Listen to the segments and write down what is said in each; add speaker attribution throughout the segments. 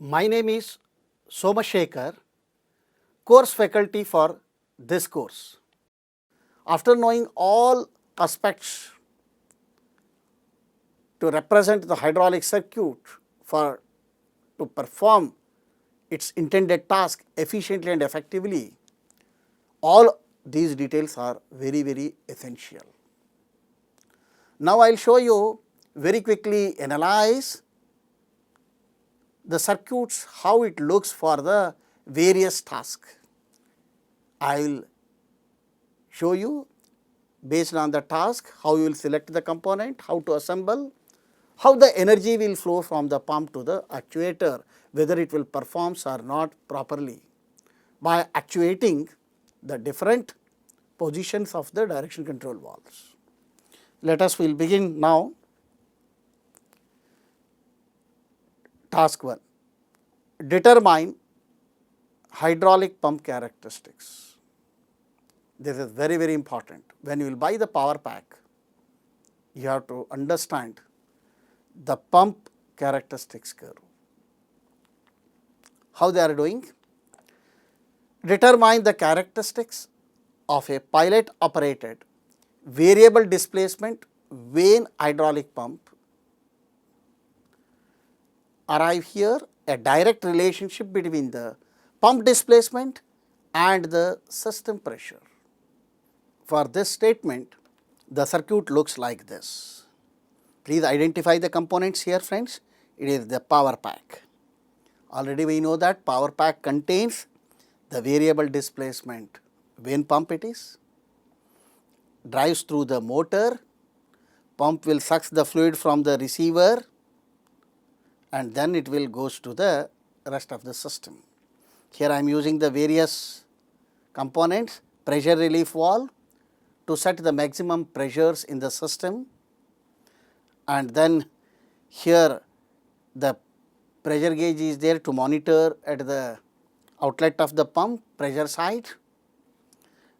Speaker 1: My name is Somashekar, course faculty for this course. After knowing all aspects to represent the hydraulic circuit to perform its intended task efficiently and effectively, all these details are very essential. Now, I will show you very quickly analyze the circuits, how it looks for the various tasks. I will show you based on the task how you will select the component, how to assemble, how the energy will flow from the pump to the actuator, whether it will performs or not properly by actuating the different positions of the direction control valves. Let us will begin now. Task 1, determine hydraulic pump characteristics. This is very important. When you will buy the power pack, you have to understand the pump characteristics curve. How they are doing? Determine the characteristics of a pilot operated variable displacement vane hydraulic pump. Arrive here a direct relationship between the pump displacement and the system pressure. For this statement, the circuit looks like this. Please identify the components here, friends. It is the power pack. Already we know that power pack contains the variable displacement vane pump it is, drives through the motor, pump will suck the fluid from the receiver and then it will goes to the rest of the system. Here I am using the various components, pressure relief valve to set the maximum pressures in the system, and then here the pressure gauge is there to monitor at the outlet of the pump pressure side.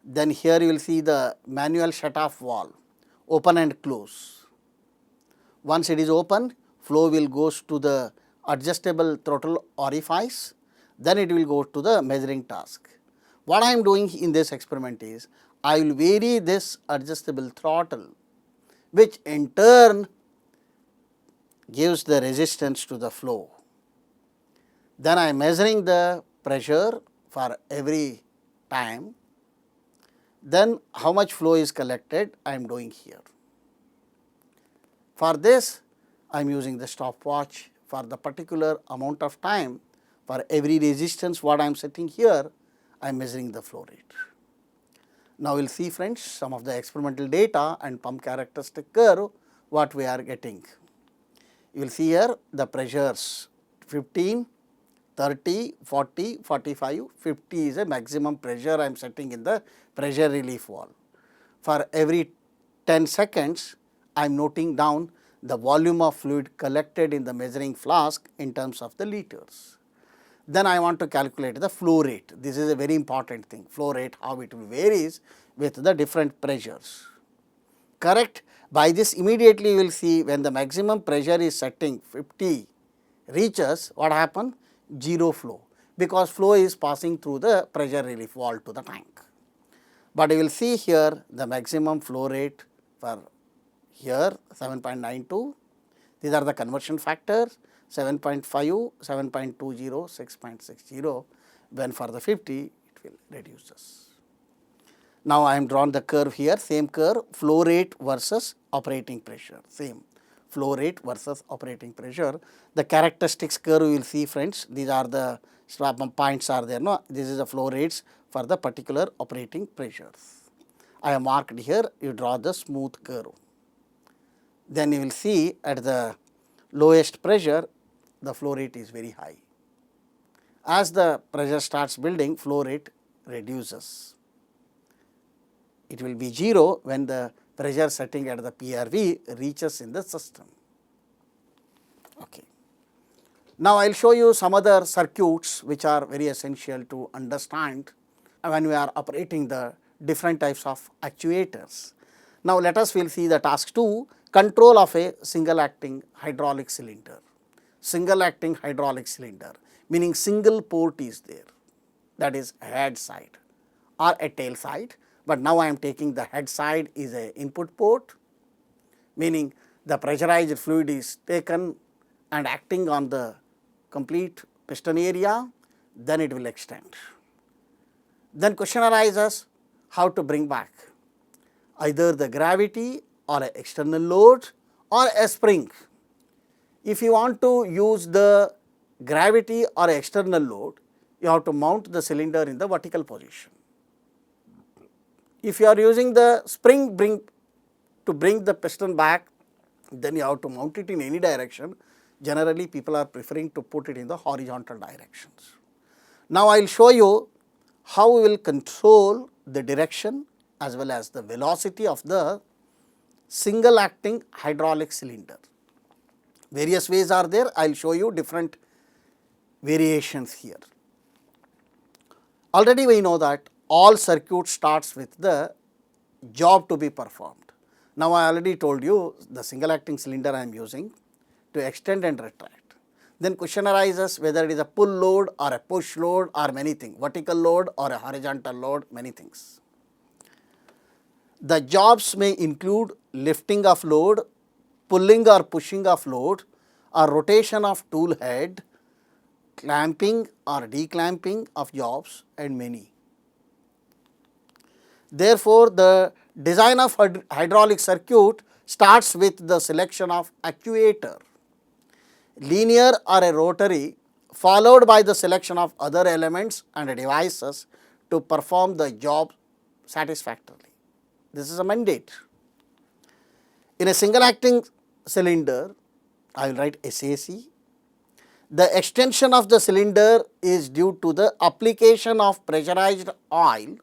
Speaker 1: Then here you will see the manual shut off valve, open and close. Once it is open, flow will goes to the adjustable throttle orifice, then it will go to the measuring task. What I am doing in this experiment is, I will vary this adjustable throttle, which in turn gives the resistance to the flow. Then I am measuring the pressure for every time. Then how much flow is collected I am doing here. For this I am using the stopwatch for the particular amount of time. For every resistance what I am setting here, I am measuring the flow rate. Now we will see, friends, some of the experimental data and pump characteristic curve what we are getting. You will see here the pressures 15, 30, 40, 45, 50 is a maximum pressure I am setting in the pressure relief valve. For every 10 seconds I am noting down the volume of fluid collected in the measuring flask in terms of the liters. Then I want to calculate the flow rate. This is a very important thing, flow rate, how it varies with the different pressures. Correct? By this immediately you will see when the maximum pressure is setting 50 reaches, what happen? Zero flow, because flow is passing through the pressure relief valve to the tank. But you will see here the maximum flow rate for here 7.92, these are the conversion factors 7.5, 7.20, 6.60, when for the 50 it will reduces. Now I am drawn the curve here, same curve, flow rate versus operating pressure, same flow rate versus operating pressure. The characteristics curve you will see, friends, these are the points are there, no, this is the flow rates for the particular operating pressures. I have marked here, you draw the smooth curve. Then you will see at the lowest pressure the flow rate is very high. As the pressure starts building, flow rate reduces. It will be 0 when the pressure setting at the PRV reaches in the system. Okay. Now I will show you some other circuits which are very essential to understand when we are operating the different types of actuators. Now let us will see the task 2, control of a single acting hydraulic cylinder. single acting hydraulic cylinder, meaning single port is there, that is head side or a tail side, but now I am taking the head side is a input port, meaning the pressurized fluid is taken and acting on the complete piston area, then it will extend. Then question arises how to bring back either the gravity or an external load or a spring. If you want to use the gravity or external load, you have to mount the cylinder in the vertical position. If you are using the spring to bring the piston back, then you have to mount it in any direction. Generally, people are preferring to put it in the horizontal directions. Now, I will show you how we will control the direction as well as the velocity of the single acting hydraulic cylinder. Various ways are there, I will show you different variations here. Already we know that all circuit starts with the job to be performed. Now, I already told you the single acting cylinder I am using to extend and retract. Then question arises whether it is a pull load or a push load or many things, vertical load or a horizontal load, many things. The jobs may include lifting of load, pulling or pushing of load, or rotation of tool head, clamping or declamping of jobs, and many. Therefore, the design of hydraulic circuit starts with the selection of actuator, linear or a rotary, followed by the selection of other elements and devices to perform the job satisfactorily. This is a mandate. In a single acting cylinder, I will write SAC. The extension of the cylinder is due to the application of pressurized oil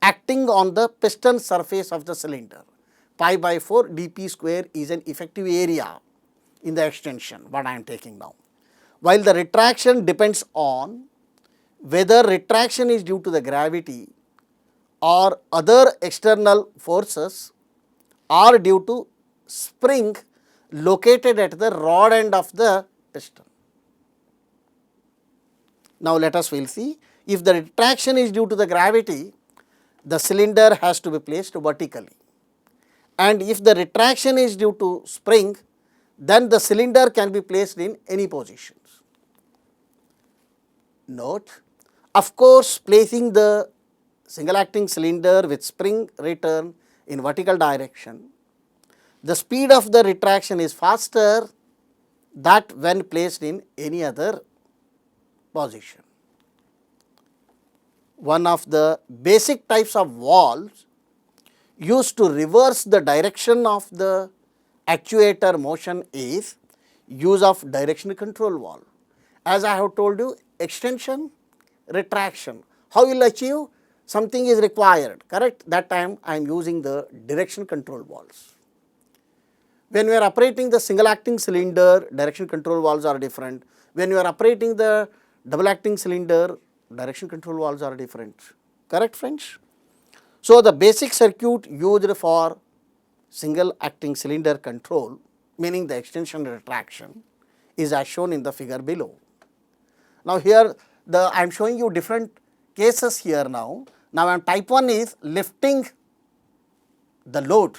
Speaker 1: acting on the piston surface of the cylinder. Pi by 4 dP square is an effective area in the extension, what I am taking now. While the retraction depends on whether retraction is due to the gravity or other external forces or due to spring located at the rod end of the piston. Now, let us will see, if the retraction is due to the gravity, the cylinder has to be placed vertically, and if the retraction is due to spring, then the cylinder can be placed in any positions. Note, of course, placing the single acting cylinder with spring return in vertical direction, the speed of the retraction is faster than when placed in any other position. One of the basic types of valves used to reverse the direction of the actuator motion is use of direction control valve. As I have told you, extension, retraction, how you will achieve? Something is required, correct? That time I am using the direction control valves. When we are operating the single acting cylinder, direction control valves are different. When you are operating the double acting cylinder, direction control valves are different, correct friends? So, the basic circuit used for single acting cylinder control, meaning the extension and retraction, is as shown in the figure below. Now, here I am showing you different cases here now. Now, type 1 is lifting the load,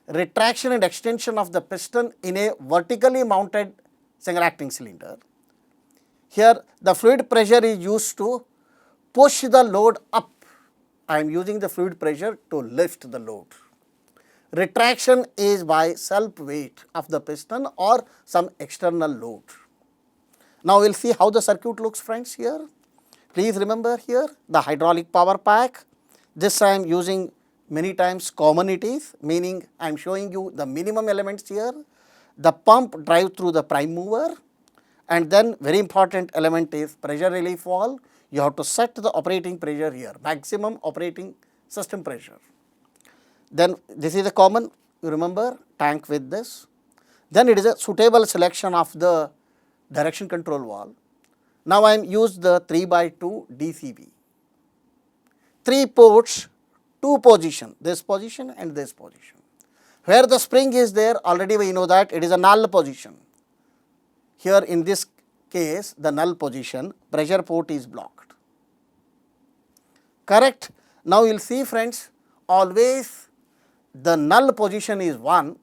Speaker 1: retraction and extension of the piston in a vertically mounted single acting cylinder. Here the fluid pressure is used to push the load up. I am using the fluid pressure to lift the load. Retraction is by self weight of the piston or some external load. Now, we will see how the circuit looks friends here. Please remember here the hydraulic power pack. This I am using many times common it is, meaning I am showing you the minimum elements here. The pump drive through the prime mover, and then very important element is pressure relief valve. You have to set the operating pressure here, maximum operating system pressure. Then this is a common, you remember, tank with this. Then it is a suitable selection of the direction control valve. Now, I am used the 3/2 DCV. 3 ports, 2 position, this position and this position. Where the spring is there, already we know that it is a null position. here in this case the null position, pressure port is blocked. Correct? Now you will see friends, always the null position is 1.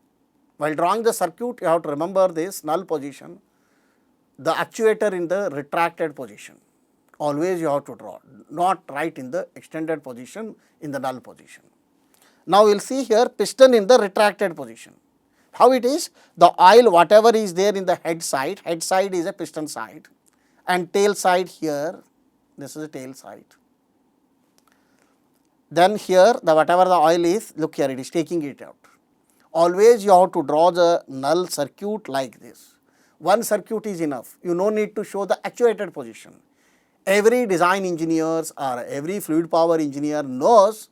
Speaker 1: While drawing the circuit, you have to remember this null position, the actuator in the retracted position. Always you have to draw, not write in the extended position in the null position. Now we will see here piston in the retracted position. How it is? The oil whatever is there in the head side is a piston side, and tail side here, this is the tail side. Then here the whatever the oil is, look here, it is taking it out. Always you have to draw the null circuit like this. One circuit is enough. You no need to show the actuated position. Every design engineers or every fluid power engineer knows,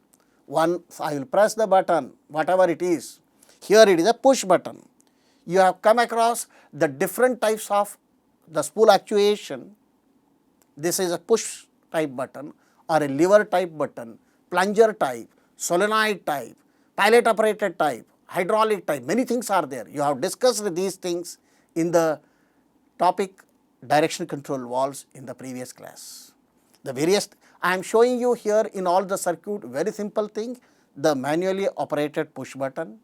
Speaker 1: once I will press the button, whatever it is. Here it is a push button. You have come across the different types of the spool actuation. This is a push type button or a lever type button, plunger type, solenoid type, pilot operated type, hydraulic type, many things are there. You have discussed these things in the topic direction control valves in the previous class. The various, I am showing you here in all the circuit, very simple thing, the manually operated push button.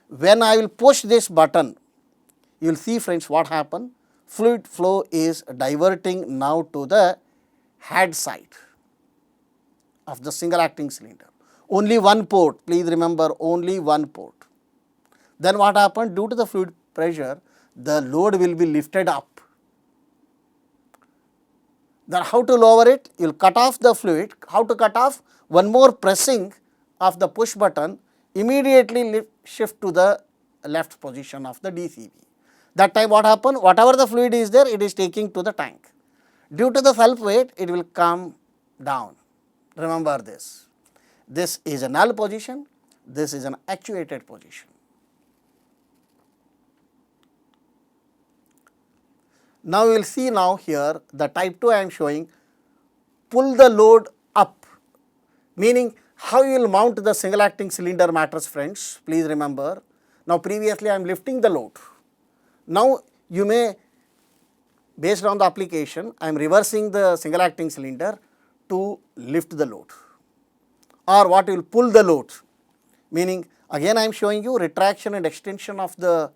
Speaker 1: When I will push this button, you will see friends what happen. Fluid flow is diverting now to the head side of the single acting cylinder. Only one port, please remember, only one port. Then what happened? Due to the fluid pressure, the load will be lifted up. Then how to lower it? You will cut off the fluid. How to cut off? One more pressing of the push button, immediately shift to the left position of the DCV. That time what happened? Whatever the fluid is there, it is taking to the tank. Due to the self weight, it will come down. Remember this. This is a null position, this is an actuated position. Now we will see now here the type 2 I am showing, pull the load up, meaning how you will mount the single acting cylinder matters friends, please remember. Now previously I am lifting the load. Now you may, based on the application, I am reversing the single acting cylinder to lift the load, or what will pull the load, meaning again I am showing you retraction and extension of the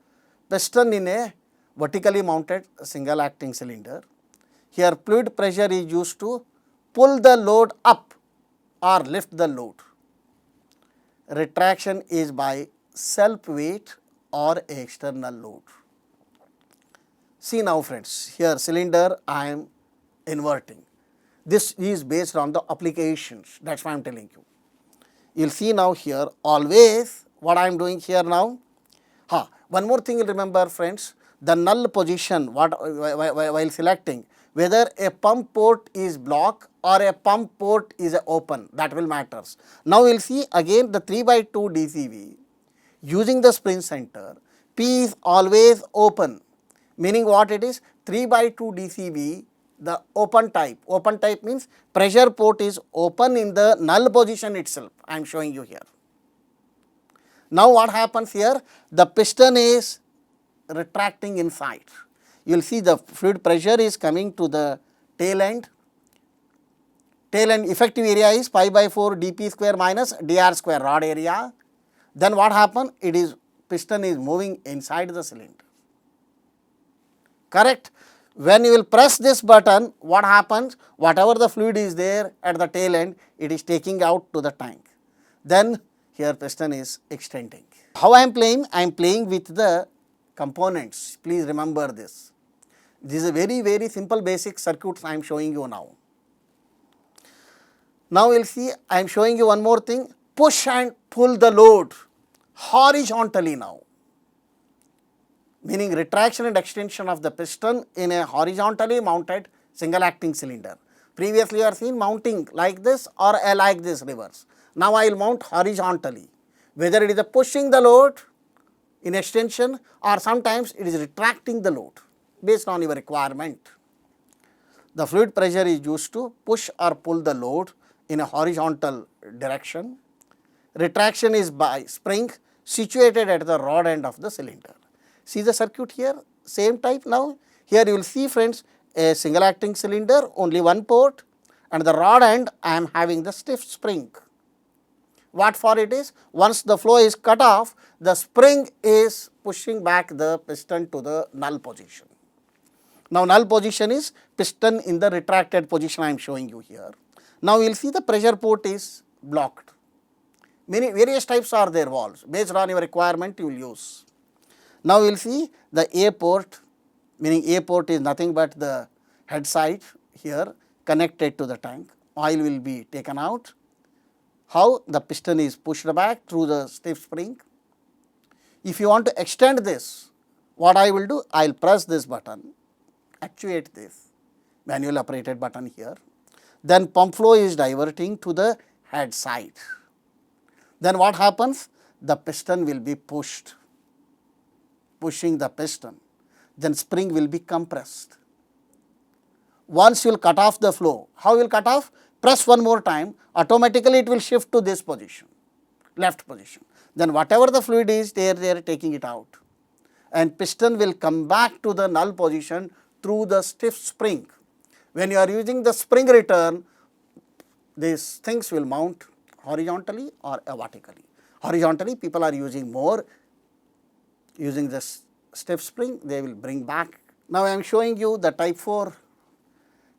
Speaker 1: piston in a vertically mounted single acting cylinder. Here fluid pressure is used to pull the load up or lift the load. Retraction is by self weight or external load. See now friends, here cylinder I am inverting. This is based on the applications, that is why I am telling you. You will see now here always what I am doing here now. One more thing you remember friends, the null position while selecting whether a pump port is blocked or a pump port is open, that will matters. Now we will see again the 3/2 DCV using the spring center, P is always open, meaning what it is, 3/2 DCV, the open type means pressure port is open in the null position itself, I am showing you here. Now what happens here, the piston is retracting inside. You will see the fluid pressure is coming to the tail end. Tail end effective area is pi/4 dP square minus dr square rod area. Then what happen? It is piston is moving inside the cylinder. Correct? When you will press this button, what happens? Whatever the fluid is there at the tail end, it is taking out to the tank. Then here piston is extending. How I am playing? I am playing with the components, please remember this. This is a very simple basic circuits I am showing you now. Now we will see, I am showing you one more thing, push and pull the load horizontally now, meaning retraction and extension of the piston in a horizontally mounted single acting cylinder. Previously you are seen mounting like this or like this reverse. Now I will mount horizontally, whether it is a pushing the load in extension or sometimes it is retracting the load based on your requirement. The fluid pressure is used to push or pull the load in a horizontal direction. Retraction is by spring situated at the rod end of the cylinder. See the circuit here, same type now. Here you will see friends, a single acting cylinder, only one port, and the rod end I am having the stiff spring. What for it is? Once the flow is cut off, the spring is pushing back the piston to the null position. Now, null position is piston in the retracted position I am showing you here. Now, you will see the pressure port is blocked. Many various types are there valves, based on your requirement you will use. Now, we will see the A port, meaning A port is nothing but the head side here connected to the tank. Oil will be taken out. How? The piston is pushed back through the stiff spring. If you want to extend this, what I will do? I will press this button, actuate this manual operated button here. Then pump flow is diverting to the head side. Then what happens? The piston will be pushed, pushing the piston. Then spring will be compressed. Once you will cut off the flow, how you will cut off? Press one more time, automatically it will shift to this position, left position. Then whatever the fluid is there, they are taking it out, and piston will come back to the null position through the stiff spring. When you are using the spring return, these things will mount horizontally or vertically. Horizontally, people are using more, using this stiff spring, they will bring back. Now, I am showing you the type 4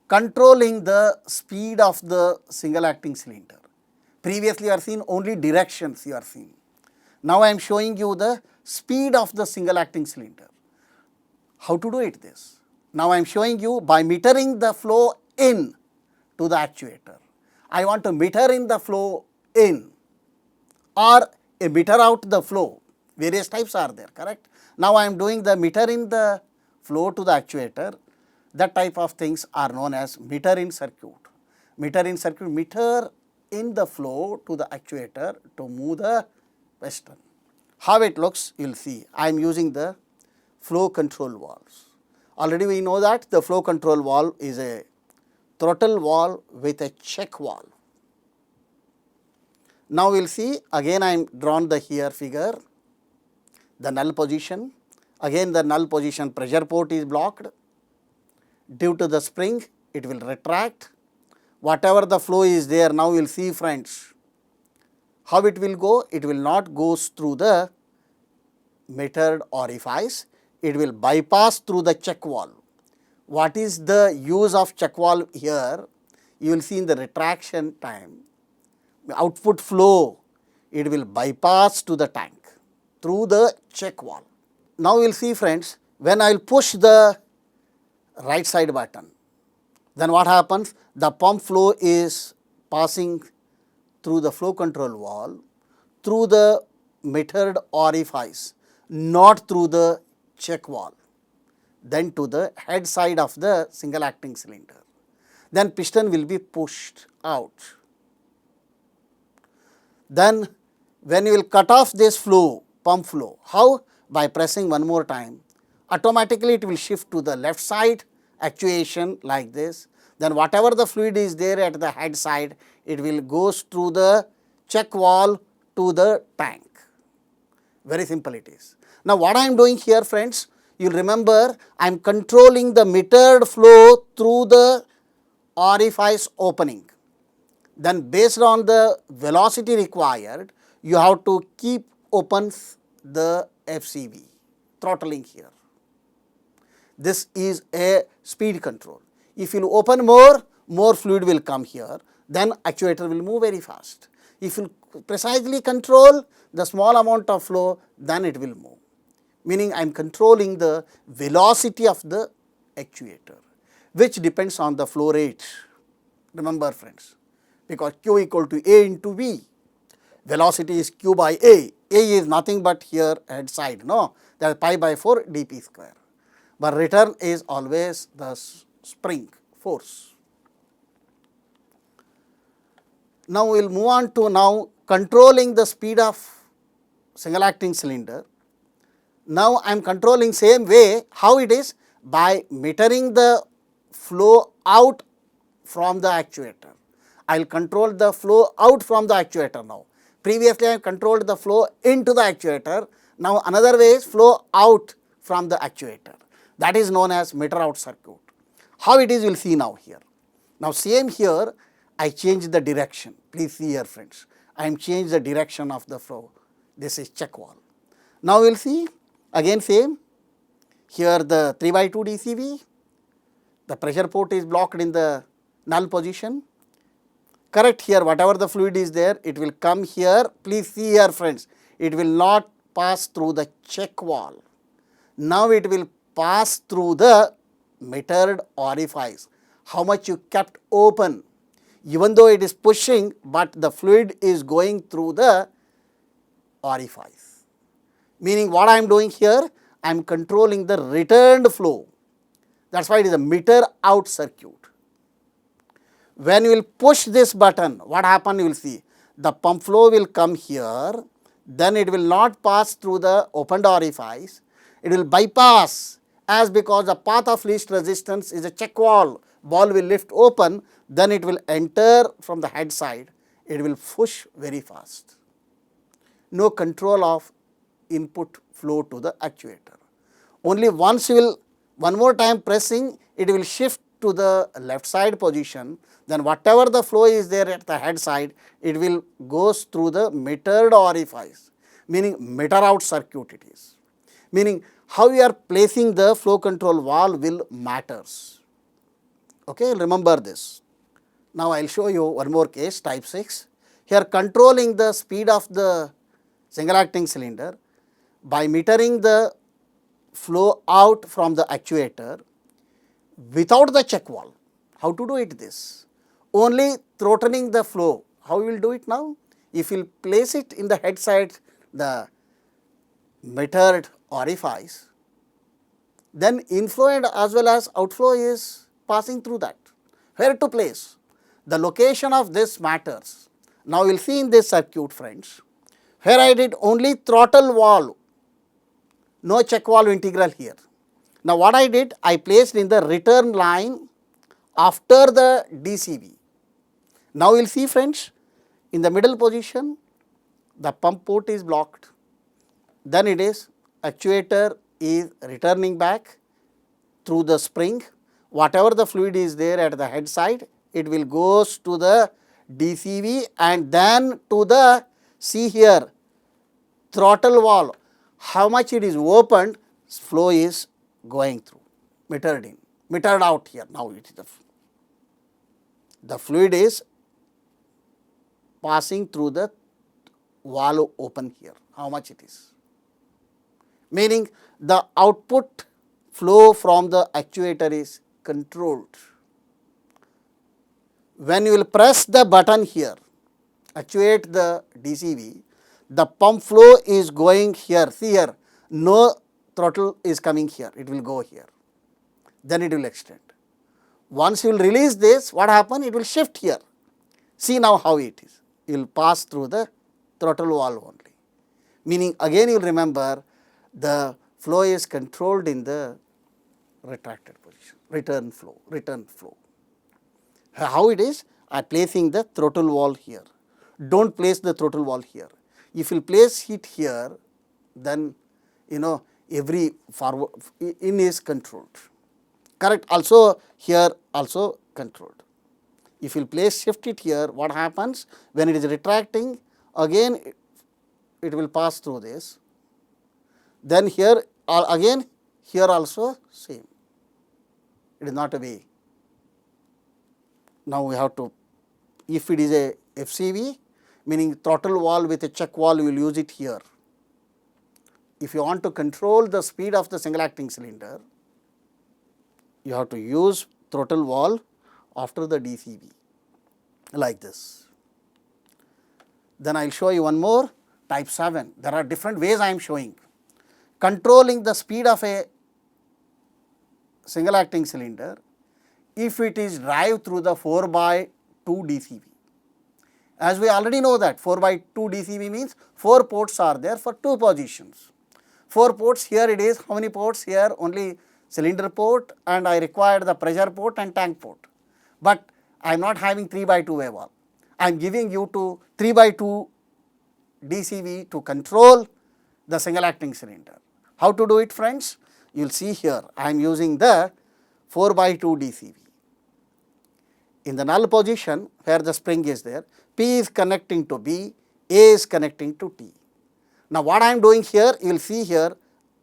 Speaker 1: controlling the speed of the single acting cylinder. Previously, you are seeing only directions you are seeing. Now, I am showing you the speed of the single acting cylinder. How to do it this? Now, I am showing you by metering the flow in to the actuator. I want to meter in the flow in or a meter out the flow. Various types are there, correct? Now, I am doing the meter in the flow to the actuator. That type of things are known as meter in circuit. Meter in circuit, meter in the flow to the actuator to move the piston. How it looks, you will see. I am using the flow control valves. Already we know that the flow control valve is a throttle valve with a check valve. Now, we will see again I am drawn the here figure, the null position. Again the null position pressure port is blocked. Due to the spring, it will retract. Whatever the flow is there, now we will see friends, how it will go? It will not go through the metered orifice, it will bypass through the check valve. What is the use of check valve here? You will see in the retraction time, output flow, it will bypass to the tank through the check valve. Now, we will see friends, when I will push the right side button, then what happens? The pump flow is passing through the flow control valve, through the metered orifice, not through the check valve, then to the head side of the single acting cylinder. Then piston will be pushed out. Then when you will cut off this flow, pump flow, how? By pressing one more time, automatically it will shift to the left side, actuation like this. Then whatever the fluid is there at the head side, it will go through the check valve to the tank. Very simple it is. Now, what I am doing here friends, you will remember I am controlling the metered flow through the orifice opening. Then based on the velocity required, you have to keep open the FCV, throttling here. This is a speed control. If you open more fluid will come here, then actuator will move very fast. If you precisely control the small amount of flow, then it will move. Meaning I am controlling the velocity of the actuator, which depends on the flow rate. Remember friends, because Q equal to A into V. Velocity is Q by A. A is nothing but here head side, no, that is pi by 4 dP square. But return is always the spring force. Now, we will move on to now controlling the speed of single acting cylinder. Now, I am controlling same way. How it is? By metering the flow out from the actuator. I will control the flow out from the actuator now. Previously, I controlled the flow into the actuator. Now, another way is flow out from the actuator. That is known as meter out circuit. How it is, we will see now here. Now same here, I change the direction. Please see here friends, I am changed the direction of the flow. This is check valve. Now we will see again same. Here the 3/2 DCV, the pressure port is blocked in the null position. Correct, here whatever the fluid is there, it will come here. Please see here friends, it will not pass through the check valve. Now it will pass through the metered orifice. How much you kept open, even though it is pushing, but the fluid is going through the orifice. Meaning what I am doing here, I am controlling the returned flow. That is why it is a meter out circuit. When you will push this button, what happen you will see, the pump flow will come here, then it will not pass through the opened orifice, it will bypass, as because the path of least resistance is a check valve, ball will lift open, then it will enter from the head side, it will push very fast. No control of input flow to the actuator. Only once you will one more time pressing, it will shift to the left side position, then whatever the flow is there at the head side, it will goes through the metered orifice, meaning meter out circuit it is. Meaning how we are placing the flow control valve will matters. Okay, remember this. Now I will show you one more case, type 6. Here controlling the speed of the single acting cylinder by metering the flow out from the actuator without the check valve. How to do it this? Only throttling the flow. How we will do it now? If you will place it in the head side, the metered orifice, then inflow and as well as outflow is passing through that. Where to place? The location of this matters. Now we will see in this circuit friends, here I did only throttle valve, no check valve integral here. Now what I did, I placed in the return line after the DCV. Now we will see friends, in the middle position, the pump port is blocked, then it is actuator is returning back through the spring, whatever the fluid is there at the head side, it will goes to the DCV and then to the, see here, throttle valve, how much it is opened, flow is going through, metered in, metered out here. Now it is the fluid is passing through the valve open here, how much it is. Meaning the output flow from the actuator is controlled. When you will press the button here, actuate the DCV, the pump flow is going here, see here, no throttle is coming here, it will go here, then it will extend. Once you will release this, what happen? It will shift here. See now how it is, you will pass through the throttle valve only. Meaning again you will remember, the flow is controlled in the retracted position, return flow. How it is? I am placing the throttle valve here. Do not place the throttle valve here. If you place it here, then every forward in is controlled. Correct. Also here also controlled. If you place shift it here, what happens? When it is retracting, again it will pass through this. Then here again, here also same. It is not a way. Now we have to, if it is a FCV, meaning throttle valve with a check valve, we will use it here. If you want to control the speed of the single acting cylinder, you have to use throttle valve after the DCV, like this. Then I will show you one more, type 7. There are different ways I am showing. Controlling the speed of a single acting cylinder if it is drive through the 4/2 DCV. As we already know that 4/2 DCV means 4 ports are there for 2 positions. 4 ports, here it is, how many ports here? Only cylinder port, and I required the pressure port and tank port. But I am not having 3/2 valve. I am giving you to 3/2 DCV to control the single acting cylinder. How to do it friends? you will see here I am using the 4 by 2 DCV. In the null position where the spring is there, P is connecting to B, A is connecting to T. Now, what I am doing here, you will see here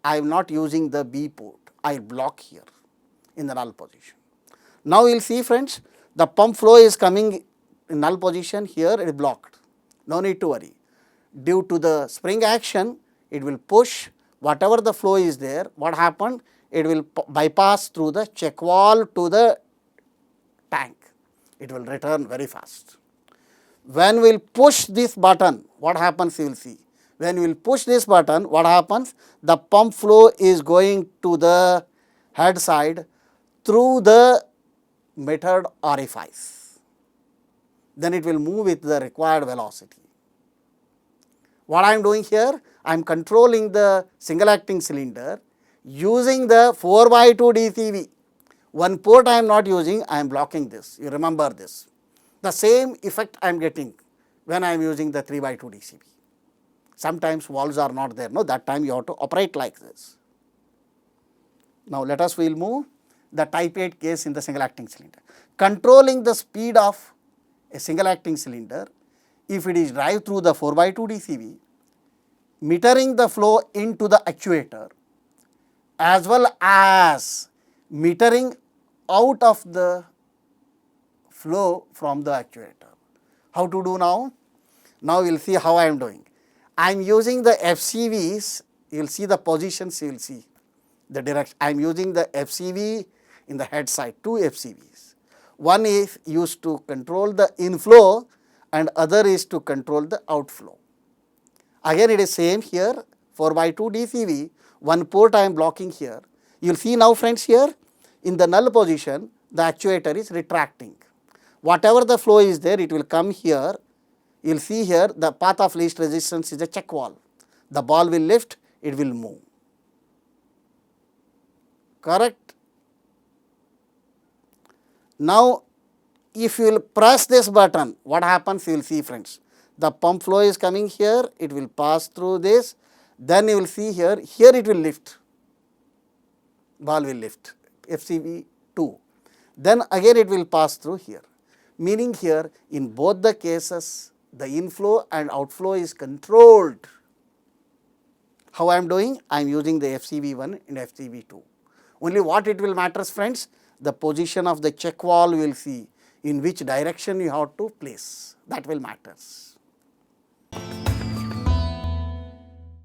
Speaker 1: I am not using the B port, I block here in the null position. Now, you will see friends, the pump flow is coming in null position, here it is blocked, no need to worry. Due to the spring action, it will push whatever the flow is there, what happened? It will bypass through the check valve to the tank, it will return very fast. When we will push this button, what happens you will see. When we will push this button, what happens? The pump flow is going to the head side through the metered orifice. Then it will move with the required velocity. What I am doing here? I am controlling the single acting cylinder using the 4 by 2 DCV. One port I am not using, I am blocking this. You remember this. The same effect I am getting when I am using the 3 by 2 DCV. Sometimes valves are not there, no, that time you have to operate like this. Now, let us we will move the type 8 case in the single acting cylinder. Controlling the speed of a single acting cylinder, if it is drive through the 4 by 2 DCV, metering the flow into the actuator as well as metering out of the flow from the actuator. How to do now? Now, we will see how I am doing. I am using the FCVs, you will see the positions, you will see the direction. I am using the FCV in the head side, 2 FCVs. One is used to control the inflow and other is to control the outflow. Again it is same here, 4 by 2 DCV, one port I am blocking here. You will see now friends here, in the null position, the actuator is retracting. Whatever the flow is there, it will come here. You will see here the path of least resistance is a check valve. The ball will lift, it will move. Correct? Now, if you will press this button, what happens? You will see friends. The pump flow is coming here, it will pass through this. Then you will see here, here it will lift. Ball will lift, FCV 2. Then again it will pass through here. Meaning here, in both the cases, the inflow and outflow is controlled. How I am doing? I am using the FCV1 and FCV2. Only what it will matters friends? The position of the check valve you will see, in which direction you have to place, that will matters.